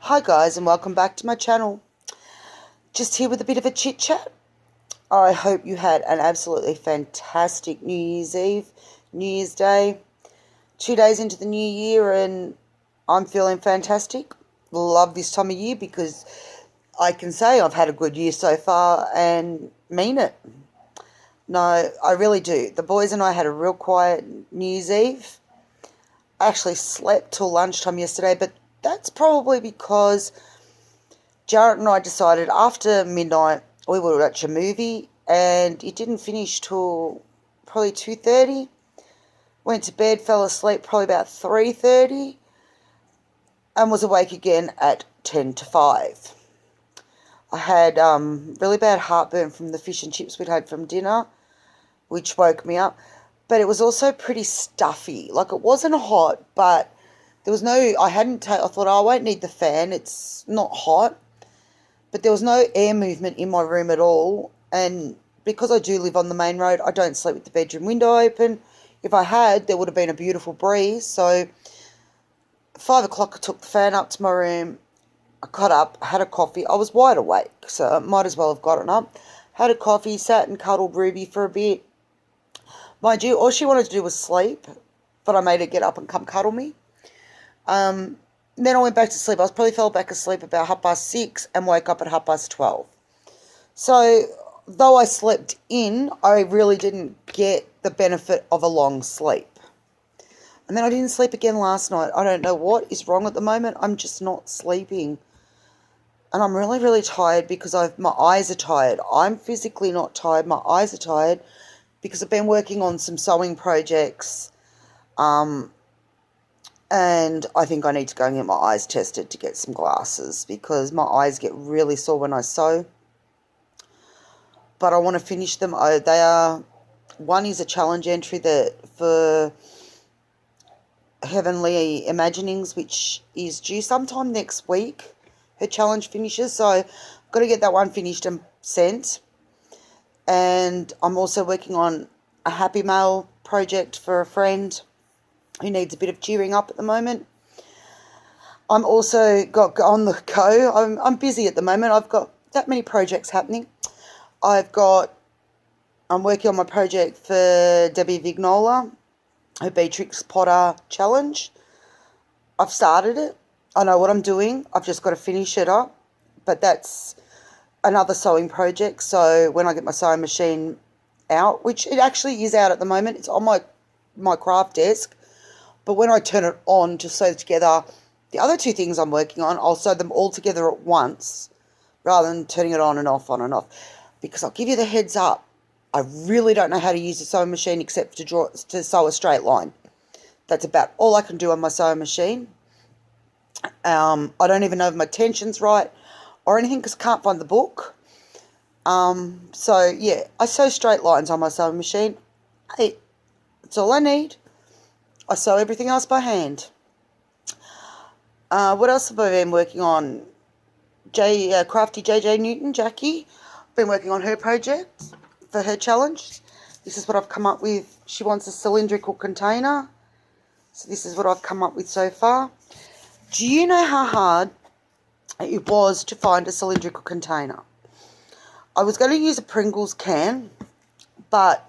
Hi guys, and welcome back to my channel. Just here with a bit of a chit chat. I hope you had an absolutely fantastic New Year's Eve, New Year's Day. 2 days into the new year and I'm feeling fantastic. Love this time of year because I can say I've had a good year so far and mean it. No, I really do. The boys and I had a real quiet New Year's Eve. I actually slept till lunchtime yesterday, but that's probably because Jarrett and I decided after midnight we would watch a movie, and it didn't finish till probably 2:30. Went to bed, fell asleep probably about 3:30, and was awake again at 10 to 5. I had really bad heartburn from the fish and chips we'd had from dinner, which woke me up. But it was also pretty stuffy. Like, it wasn't hot, but there was no, I thought, oh, I won't need the fan. It's not hot. But there was no air movement in my room at all. And because I do live on the main road, I don't sleep with the bedroom window open. If I had, there would have been a beautiful breeze. So 5 o'clock, I took the fan up to my room. I got up, had a coffee. I was wide awake, so I might as well have gotten up. Had a coffee, sat and cuddled Ruby for a bit. Mind you, all she wanted to do was sleep, but I made her get up and come cuddle me. Then I went back to sleep. I probably fell back asleep about 6:30 and woke up at 12:30. So, though I slept in, I really didn't get the benefit of a long sleep. And then I didn't sleep again last night. I don't know what is wrong at the moment. I'm just not sleeping. And I'm really, really tired because my eyes are tired. I'm physically not tired. My eyes are tired because I've been working on some sewing projects. And I think I need to go and get my eyes tested to get some glasses because my eyes get really sore when I sew. But I want to finish them. One is a challenge entry for Heavenly Imaginings, which is due sometime next week. Her challenge finishes, so I've got to get that one finished and sent. And I'm also working on a Happy Mail project for a friend who needs a bit of cheering up at the moment. I'm also got on the go. I'm busy at the moment. I've got that many projects happening. I'm working on my project for Debbie Vignola, her Beatrix Potter challenge. I've started it. I know what I'm doing. I've just got to finish it up. But that's another sewing project. So when I get my sewing machine out, which it actually is out at the moment, it's on my craft desk. But when I turn it on to sew together the other two things I'm working on, I'll sew them all together at once rather than turning it on and off, on and off. Because I'll give you the heads up, I really don't know how to use a sewing machine except to sew a straight line. That's about all I can do on my sewing machine. I don't even know if my tension's right or anything because I can't find the book. So, yeah, I sew straight lines on my sewing machine. Hey, that's all I need. I sew everything else by hand. What else have I been working on? Crafty JJ Newton, Jackie. I've been working on her project for her challenge. This is what I've come up with. She wants a cylindrical container. So this is what I've come up with so far. Do you know how hard it was to find a cylindrical container? I was going to use a Pringles can, but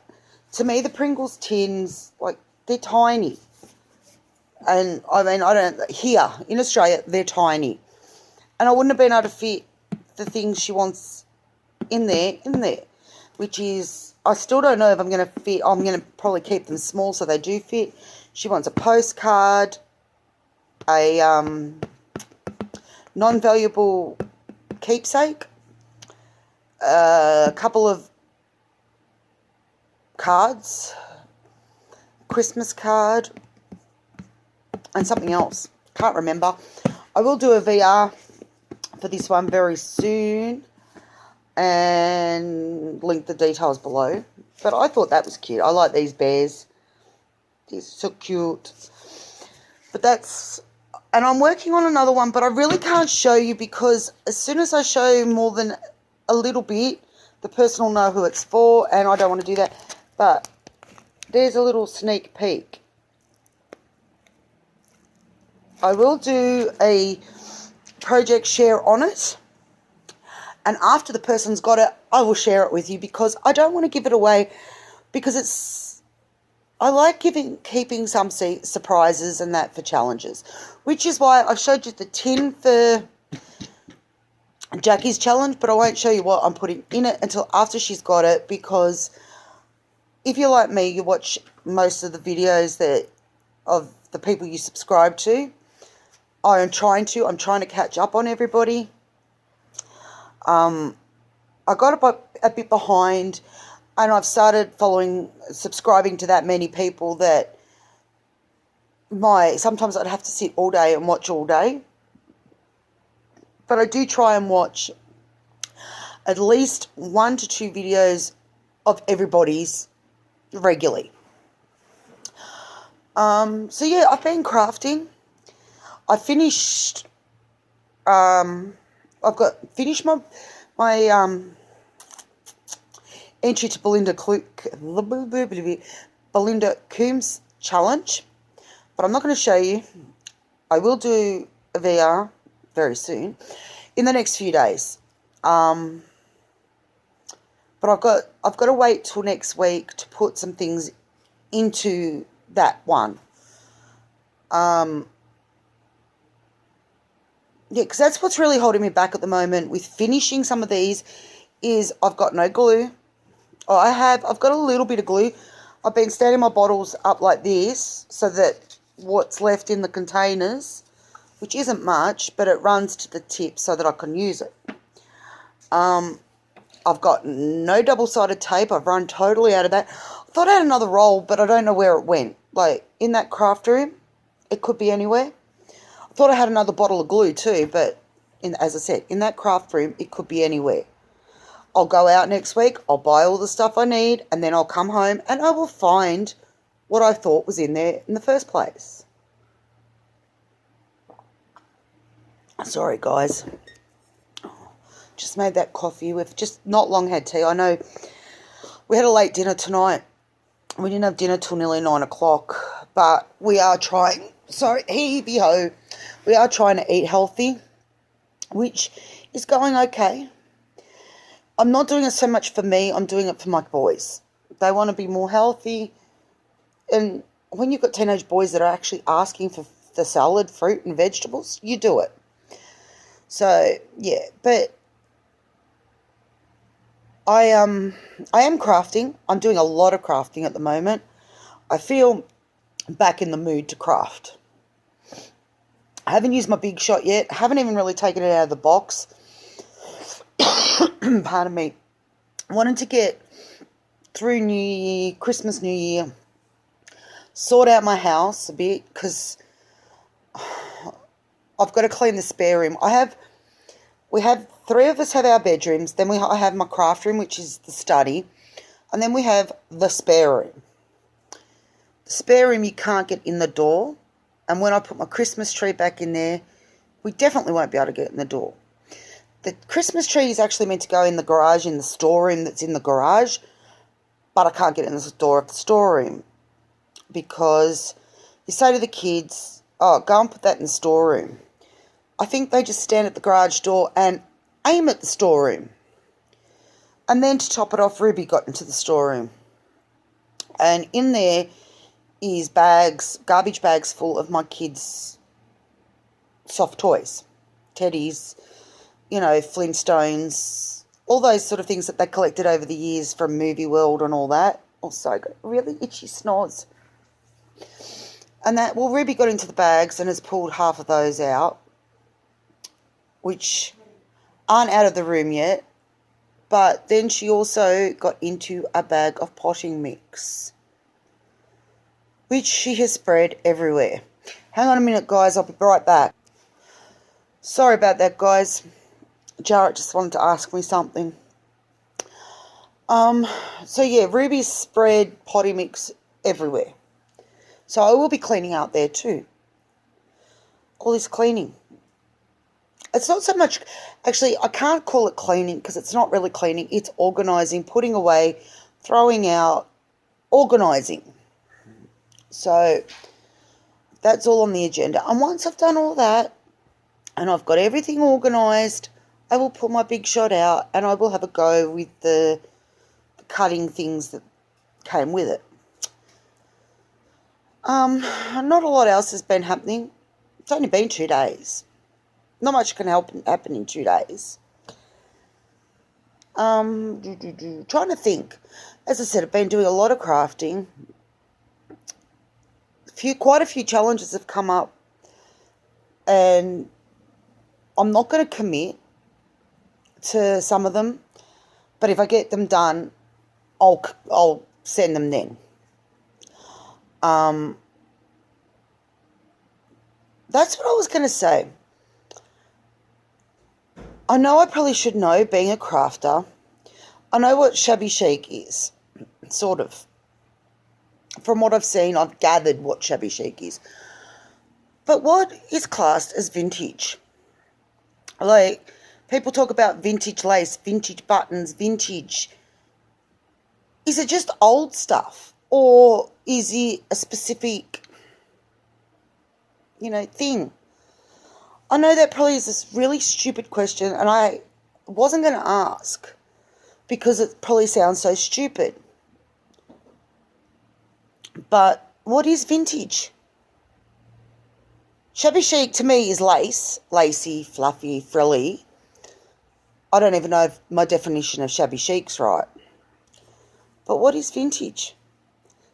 to me the Pringles tins, they're tiny. And I mean, here in Australia, they're tiny. And I wouldn't have been able to fit the things she wants in there, which is, I still don't know if I'm going to fit. I'm going to probably keep them small so they do fit. She wants a postcard, a non-valuable keepsake, a couple of cards, Christmas card, and something else. Can't remember. I will do a VR for this one very soon and link the details below. But I thought that was cute. I like these bears. They're so cute. But and I'm working on another one, but I really can't show you because as soon as I show you more than a little bit, the person will know who it's for, and I don't want to do that. But there's a little sneak peek. I will do a project share on it. And after the person's got it, I will share it with you because I don't want to give it away because I like keeping some surprises and that for challenges, which is why I've showed you the tin for Jackie's challenge, but I won't show you what I'm putting in it until after she's got it, because if you're like me, you watch most of the videos of the people you subscribe to. I'm trying to catch up on everybody. I got a bit behind, and I've started subscribing to that many people that sometimes I'd have to sit all day and watch all day. But I do try and watch at least 1 to 2 videos of everybody's regularly. So yeah, I've been crafting. I finished, I've finished my entry to Belinda Coombs challenge, but I'm not going to show you. I will do a VR very soon, in the next few days. But I've got to wait till next week to put some things into that one. Yeah, because that's what's really holding me back at the moment with finishing some of these is I've got no glue. I've got a little bit of glue. I've been standing my bottles up like this so that what's left in the containers, which isn't much, but it runs to the tip so that I can use it. I've got no double-sided tape. I've run totally out of that. I thought I had another roll, but I don't know where it went. Like, in that craft room, it could be anywhere. I thought I had another bottle of glue too, but as I said, in that craft room, it could be anywhere. I'll go out next week, I'll buy all the stuff I need, and then I'll come home and I will find what I thought was in there in the first place. Sorry, guys. Just made that coffee. We've just not long had tea. I know we had a late dinner tonight. We didn't have dinner till nearly 9 o'clock, but we are trying. Sorry, heavy-ho. We are trying to eat healthy, which is going okay. I'm not doing it so much for me. I'm doing it for my boys. They want to be more healthy. And when you've got teenage boys that are actually asking for the salad, fruit and vegetables, you do it. So, yeah, but I am crafting. I'm doing a lot of crafting at the moment. I feel back in the mood to craft. I haven't used my Big Shot yet. I haven't even really taken it out of the box. Pardon me. I wanted to get through New Year, Christmas, New Year, sort out my house a bit because I've got to clean the spare room. We have 3 of us have our bedrooms. Then I have my craft room, which is the study. And then we have the spare room. The spare room, you can't get in the door. And when I put my Christmas tree back in there, we definitely won't be able to get in the door. The Christmas tree is actually meant to go in the garage, in the storeroom that's in the garage. But I can't get in the door of the storeroom. Because you say to the kids, oh, go and put that in the storeroom. I think they just stand at the garage door and aim at the storeroom. And then to top it off, Ruby got into the storeroom. And in there is garbage bags full of my kids' soft toys. Teddies, Flintstones, all those sort of things that they collected over the years from Movie World and all that. Also got really itchy snores. And Ruby got into the bags and has pulled half of those out, which aren't out of the room yet. But then she also got into a bag of potting mix, which she has spread everywhere. Hang on a minute, guys. I'll be right back. Sorry about that, guys. Jarrett just wanted to ask me something. So, yeah, Ruby's spread potty mix everywhere. So I will be cleaning out there too. All this cleaning. It's not so much, actually, I can't call it cleaning because it's not really cleaning. It's organising, putting away, throwing out, organising. So that's all on the agenda. And once I've done all that, and I've got everything organised, I will pull my big shot out and I will have a go with the cutting things that came with it. Not a lot else has been happening. It's only been 2 days. Not much can happen in 2 days. Trying to think. As I said, I've been doing a lot of crafting. Quite a few challenges have come up, and I'm not going to commit to some of them, but if I get them done, I'll send them then. That's what I was going to say. I know I probably should know, being a crafter. I know what shabby chic is, sort of. From what I've seen, I've gathered what shabby chic is. But what is classed as vintage? Like, people talk about vintage lace, vintage buttons, vintage. Is it just old stuff? Or is it a specific, thing? I know that probably is this really stupid question, and I wasn't going to ask because it probably sounds so stupid. But what is vintage? Shabby chic to me is lace, lacy, fluffy, frilly. I don't even know if my definition of shabby chic's right. But what is vintage?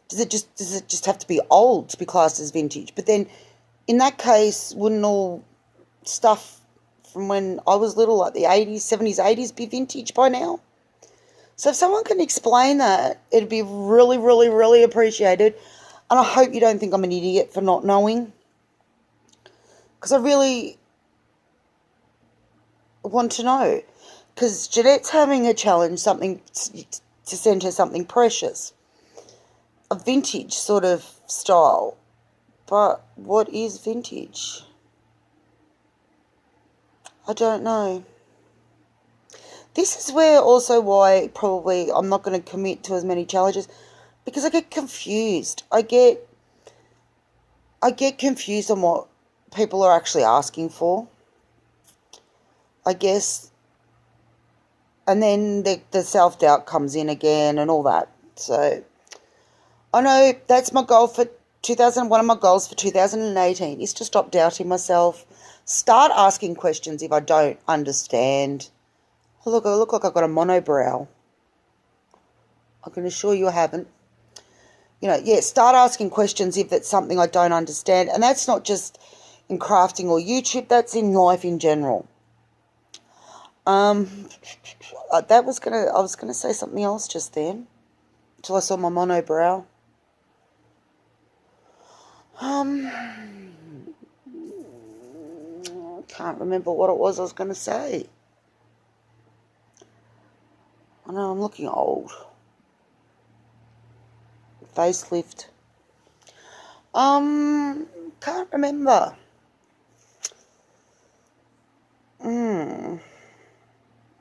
Does it just have to be old to be classed as vintage? But then, in that case, wouldn't all stuff from when I was little, like the 80s, 70s, 80s, be vintage by now? So if someone can explain that, it'd be really, really, really appreciated. And I hope you don't think I'm an idiot for not knowing, because I really want to know. Because Jeanette's having a challenge, something to send her something precious, a vintage sort of style. But what is vintage? I don't know. This is where also why probably I'm not going to commit to as many challenges, because I get confused. I get confused on what people are actually asking for, I guess. And then the self-doubt comes in again and all that. So I know that's my goal for 2000. One of my goals for 2018 is to stop doubting myself, start asking questions if I don't understand. Look, I look like I've got a monobrow. I can assure you I haven't. Start asking questions if it's something I don't understand. And that's not just in crafting or YouTube, that's in life in general. I was gonna say something else just then, until I saw my monobrow. I can't remember what it was I was gonna say. I know I'm looking old. Facelift. Can't remember.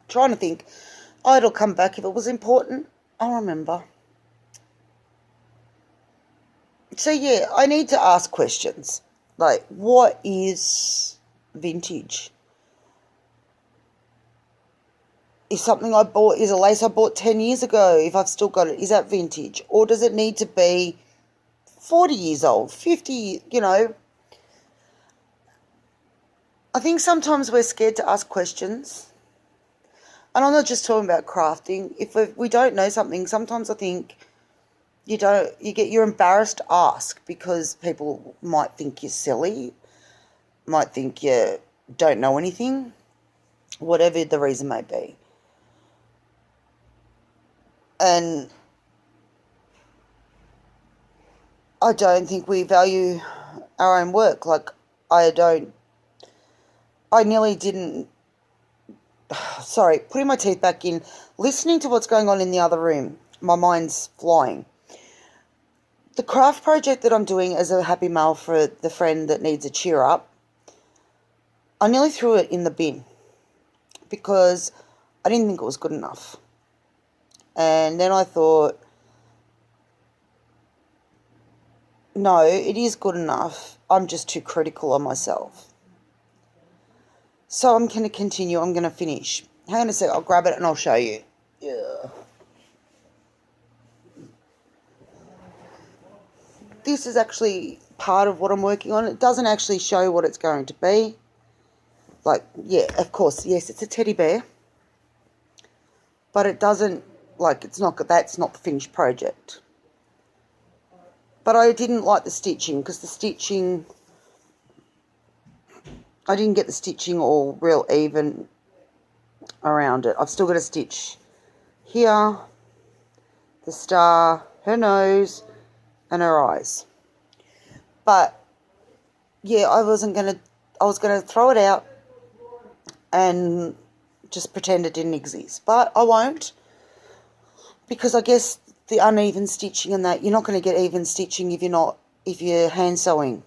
Trying to think. Oh, it'll come back if it was important. I'll remember. So yeah, I need to ask questions. Like, what is vintage? Is something I bought, is a lace I bought 10 years ago, if I've still got it, is that vintage? Or does it need to be 40 years old, 50, I think sometimes we're scared to ask questions. And I'm not just talking about crafting. If we don't know something, sometimes I think you're embarrassed to ask because people might think you're silly, might think you don't know anything, whatever the reason may be. And I don't think we value our own work. Like, I nearly didn't, putting my teeth back in, listening to what's going on in the other room, my mind's flying. The craft project that I'm doing as a happy mail for the friend that needs a cheer up, I nearly threw it in the bin because I didn't think it was good enough. And then I thought, no, it is good enough. I'm just too critical of myself. So I'm going to continue. I'm going to finish. Hang on a sec. I'll grab it and I'll show you. Yeah. This is actually part of what I'm working on. It doesn't actually show what it's going to be. Like, yeah, of course, yes, it's a teddy bear. But it doesn't, like, it's not, that's not the finished project. But I didn't like the stitching because the stitching, I didn't get the stitching all real even around it. I've still got to stitch here, the star, her nose, and her eyes. But, yeah, I was going to throw it out and just pretend it didn't exist. But I won't, because I guess the uneven stitching and that, you're not going to get even stitching if you're hand sewing.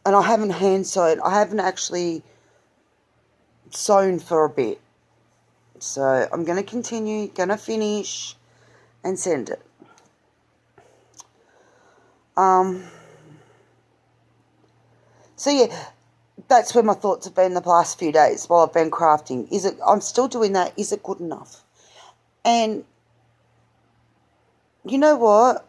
And I haven't hand sewed. I haven't actually sewn for a bit. So I'm going to continue, going to finish and send it. So yeah, that's where my thoughts have been the past few days while I've been crafting. I'm still doing that. Is it good enough? And you know what?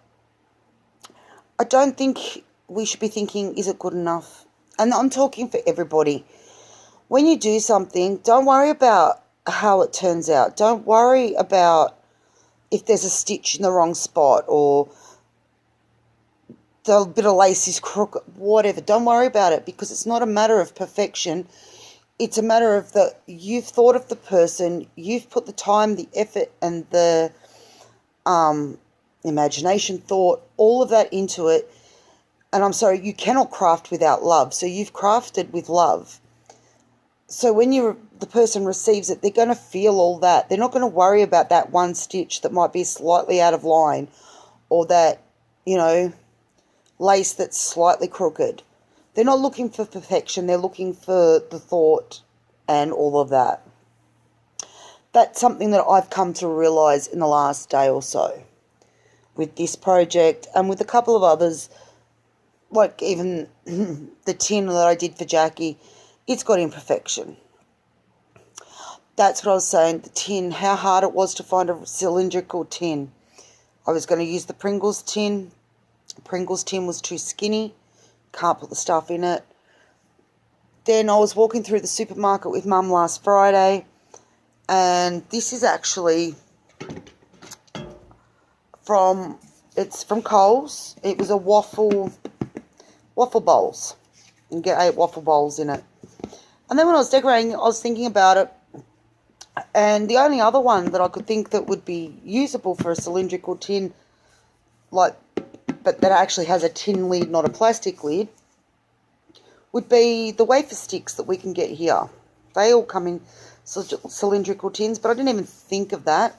I don't think we should be thinking, is it good enough? And I'm talking for everybody. When you do something, don't worry about how it turns out. Don't worry about if there's a stitch in the wrong spot or the bit of lace is crooked, whatever. Don't worry about it, because it's not a matter of perfection. It's a matter of you've thought of the person, you've put the time, the effort, and the imagination, thought, all of that into it. And I'm sorry, you cannot craft without love. So you've crafted with love. So when the person receives it, they're going to feel all that. They're not going to worry about that one stitch that might be slightly out of line, or that, lace that's slightly crooked. They're not looking for perfection. They're looking for the thought and all of that. That's something that I've come to realise in the last day or so with this project and with a couple of others, like even the tin that I did for Jackie. It's got imperfection. That's what I was saying, the tin, how hard it was to find a cylindrical tin. I was going to use the Pringles tin. The Pringles tin was too skinny. Can't put the stuff in it. Then I was walking through the supermarket with Mum last Friday, and this is actually from Coles. It was a waffle bowls. You can get 8 waffle bowls in it. And then when I was decorating, I was thinking about it, and the only other one that I could think that would be usable for a cylindrical tin, but that actually has a tin lid, not a plastic lid, would be the wafer sticks that we can get here. They all come in cylindrical tins, but I didn't even think of that.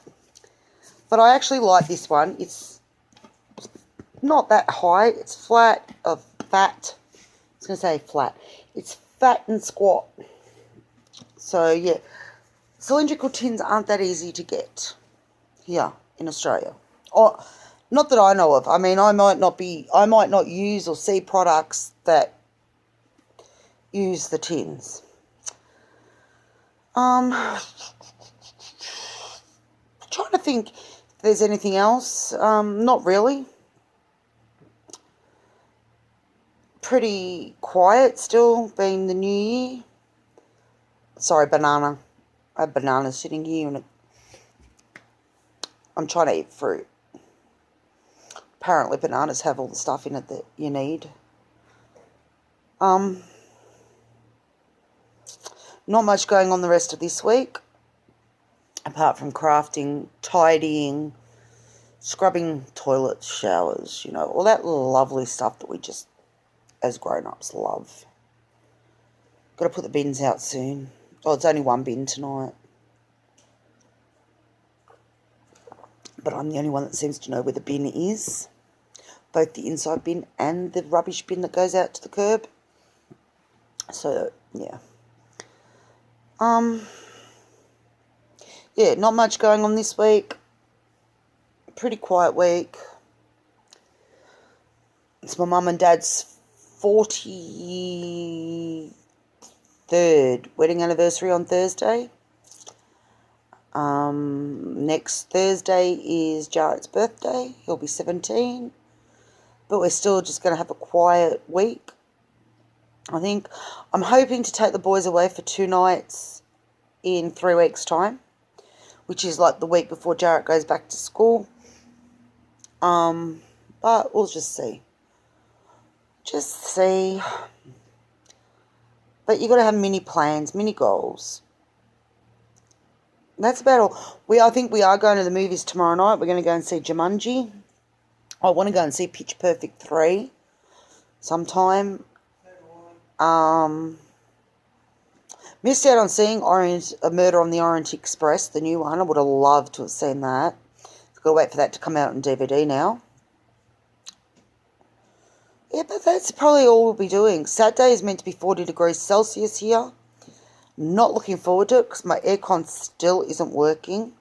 But I actually like this one. It's not that high. It's fat. I was going to say flat. It's fat and squat. So, yeah. Cylindrical tins aren't that easy to get here in Australia. Or, not that I know of. I mean, I might not use or see products that use the tins. Trying to think if there's anything else. Not really. Pretty quiet still, being the new year. Sorry, banana. I have bananas sitting here, and I'm trying to eat fruit. Apparently bananas have all the stuff in it that you need. Not much going on the rest of this week, apart from crafting, tidying, scrubbing toilets, showers, all that lovely stuff that we just, as grown-ups, love. Got to put the bins out soon. Oh, it's only one bin tonight. But I'm the only one that seems to know where the bin is. Both the inside bin and the rubbish bin that goes out to the curb. So, yeah. Yeah, not much going on this week. Pretty quiet week. It's my mum and dad's 43rd 3rd wedding anniversary on Thursday. Next Thursday is Jarrett's birthday. He'll be 17. But we're still just going to have a quiet week. I think I'm hoping to take the boys away for 2 nights in 3 weeks' time, which is like the week before Jarrett goes back to school. But we'll just see. Just see. But you got to have mini plans, mini goals. That's about all. I think we are going to the movies tomorrow night. We're going to go and see Jumanji. I want to go and see Pitch Perfect 3 sometime. Missed out on seeing Murder on the Orient Express, the new one. I would have loved to have seen that. I've got to wait for that to come out on DVD now. Yeah, but that's probably all we'll be doing. Saturday is meant to be 40 degrees Celsius here. Not looking forward to it because my aircon still isn't working.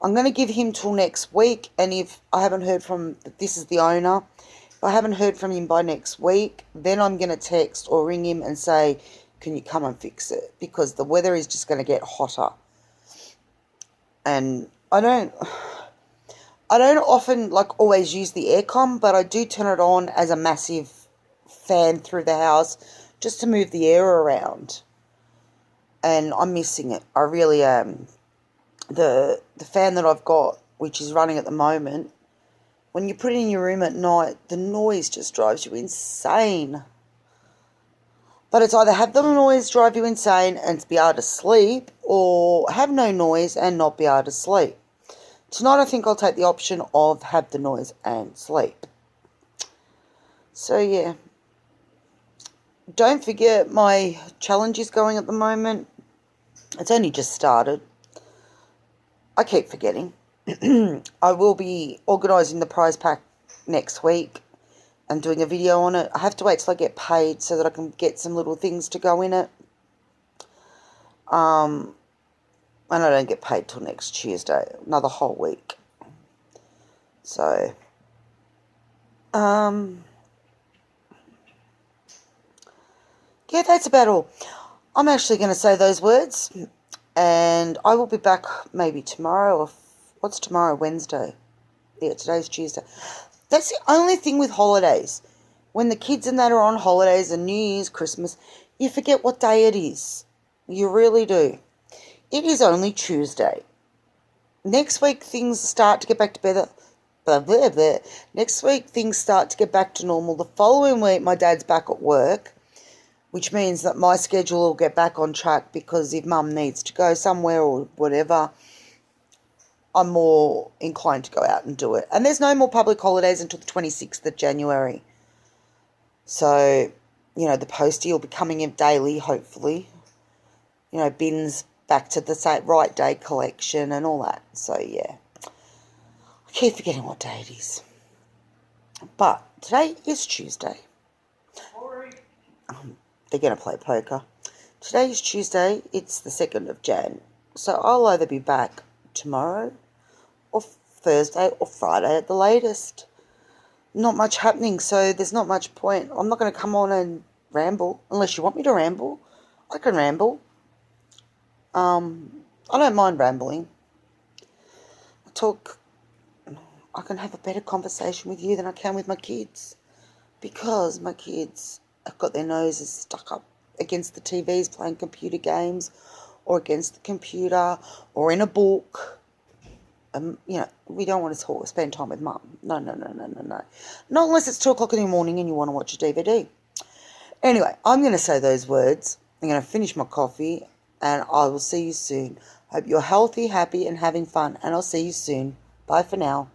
I'm going to give him till next week, and if I haven't heard from, this is the owner, if I haven't heard from him by next week, then I'm going to text or ring him and say, can you come and fix it? Because the weather is just going to get hotter. And I don't often, always use the aircon, but I do turn it on as a massive fan through the house just to move the air around. And I'm missing it. I really am. The fan that I've got, which is running at the moment, when you put it in your room at night, the noise just drives you insane. But it's either have the noise drive you insane and be able to sleep, or have no noise and not be able to sleep. Tonight I think I'll take the option of have the noise and sleep. So yeah. Don't forget my challenge is going at the moment. It's only just started. I keep forgetting. I will be organising the prize pack next week and doing a video on it. I have to wait till I get paid so that I can get some little things to go in it. And I don't get paid till next Tuesday, another whole week. So, yeah, that's about all. I'm actually going to say those words, and I will be back maybe tomorrow. Or what's tomorrow? Wednesday. Yeah, today's Tuesday. That's the only thing with holidays. When the kids and that are on holidays and New Year's, Christmas, you forget what day it is. You really do. It is only Tuesday. Next week things start to get back to better. Blah, blah, blah. Next week things start to get back to normal. The following week my dad's back at work, which means that my schedule will get back on track, because if mum needs to go somewhere or whatever, I'm more inclined to go out and do it. And there's no more public holidays until the 26th of January. So, the postie will be coming in daily, hopefully. Bins back to the right day collection and all that. So, yeah. I keep forgetting what day it is. But today is Tuesday. They're going to play poker. Today is Tuesday. It's the 2nd of Jan. So I'll either be back tomorrow or Thursday or Friday at the latest. Not much happening, so there's not much point. I'm not going to come on and ramble. Unless you want me to ramble, I can ramble. I don't mind rambling. I can have a better conversation with you than I can with my kids, because my kids have got their noses stuck up against the TVs playing computer games, or against the computer, or in a book. We don't want to spend time with mum. No. Not unless it's 2 o'clock in the morning and you want to watch a DVD. Anyway, I'm going to say those words. I'm going to finish my coffee, and I will see you soon. Hope you're healthy, happy, and having fun, and I'll see you soon. Bye for now.